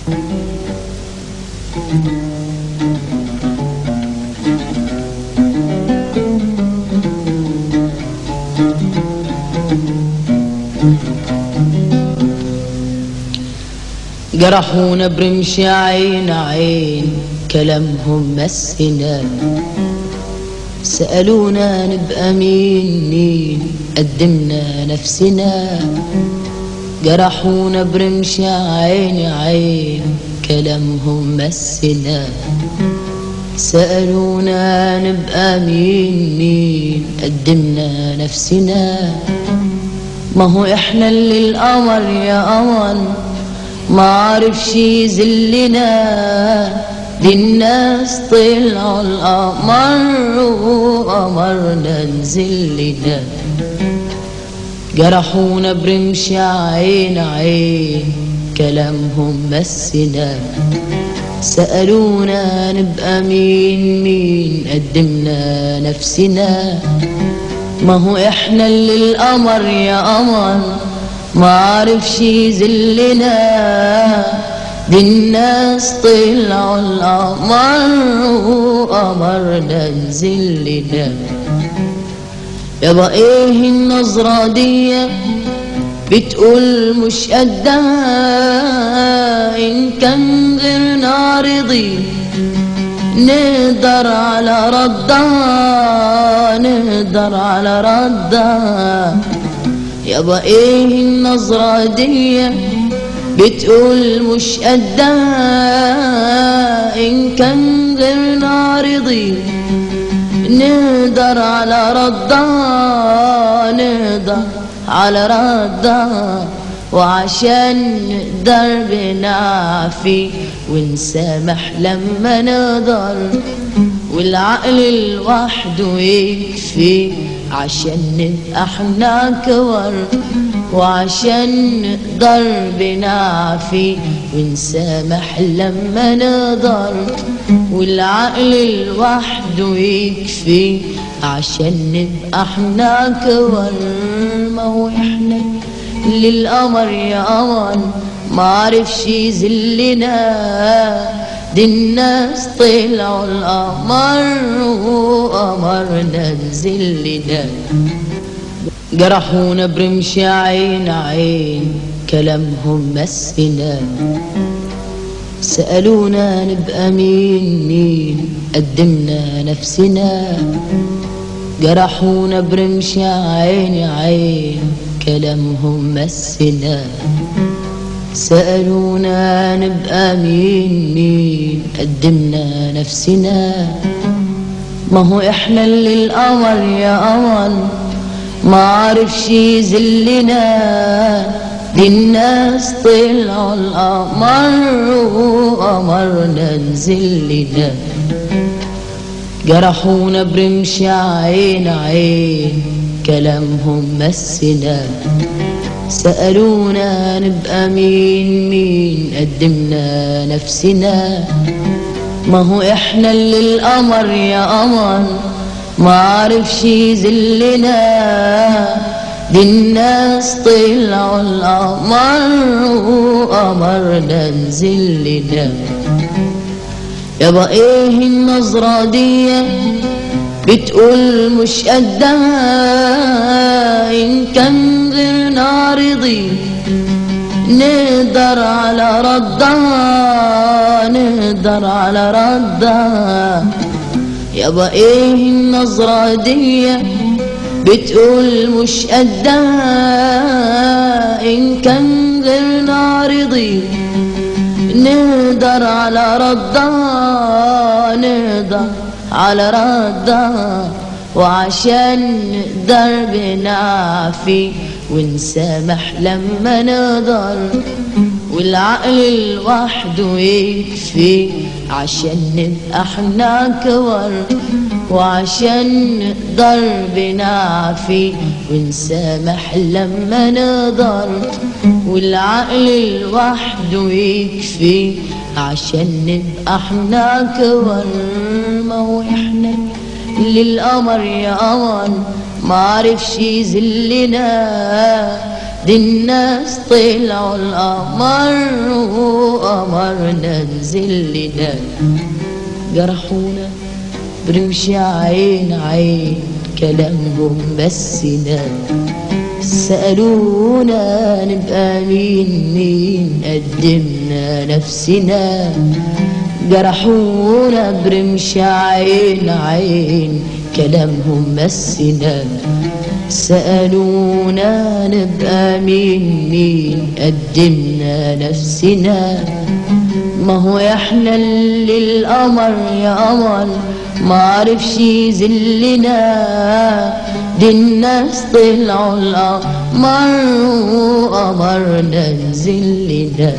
جرحونا برمش عين عين كلامهم مسنا، سألونا نبقى مين مين قدمنا نفسنا. جرحونا برمش عين عين كلامهم مسنا، سألونا نبقى مين مين قدمنا نفسنا. ما هو احنا اللي القمر يا قمر ما عرفش يذلنا، دي الناس طلعوا القمر وقمرنا نزلنا. جرحونا برمش عين عين كلامهم مسنا، سألونا نبقى مين مين قدمنا نفسنا. ما هو احنا اللي القمر يا قمر ما عرفش يذلنا، دي الناس طلعوا القمر وقمرنا نزلنا. يابا ايه النظرة دي بتقول مش قدها، ان كان غيرنا رضي نقدر على ردها، نقدر على ردها. يابا ايه النظرة دي بتقول مش قدها، ان كان غيرنا رضي نقدر على ردها، نقدر على ردها. وعشان نقدر بنعفي ونسامح لما نقدر، والعقل لوحده يكفي عشان نبقى احنا كور. وعشان نقدر بنعفي ونسامح لما نقدر، والعقل لوحده يكفي عشان نبقى احنا كور. ما هو احنا للقمر يا قمر ما عرفش يذلنا، دي الناس طلعوا القمر وقمرنا نزلنا. جرحونا برمش عين عين كلامهم مسنا، سألونا نبقى مين مين قدمنا نفسنا. جرحونا برمش عين عين كلامهم مسنا، سألونا نبقى مين مين قدمنا نفسنا. ما هو احنا اللي القمر يا قمر ما عرفش يذلنا، دي الناس طلعوا القمر وقمرنا نزلنا. جرحونا برمش عين عين كلامهم مسنا، سألونا نبقى مين مين قدمنا نفسنا. ما هو احنا اللي القمر يا قمر ما عرفش يذلنا، دي الناس طلعوا القمر وقمرنا نزلنا. يابا ايه النظرة دي بتقول مش قدها، ان كان غيرنا رضي نقدر على ردها، نقدر على ردها. يابا ايه النظرة دي بتقول مش قدها، ان كان غيرنا رضي نقدر على ردها، نقدر على ردها. وعشان نقدر بنعفي ونسامح لما نقدر، والعقل لوحده يكفي عشان نبقى احنا كور. وعشان نقدر بنعفي ونسامح لما نقدر، والعقل لوحده يكفي عشان نبقى احنا كور. ما هو احنا للقمر يا قمر ما عرفش يذلنا، دي الناس طلعوا القمر وقمر أمرنا ننزل لنا. جرحونا برمش عين عين كلامهم بسنا. سألونا نبقى مين مين قدمنا نفسنا. جرحونا برمش عين عين كلامهم مسنا. سألونا نبقى مين مين قدمنا نفسنا. ما هو احنا اللي القمر يا قمر ما عرفش يذلنا. دي الناس طلعوا القمر وقمرنا نزلنا.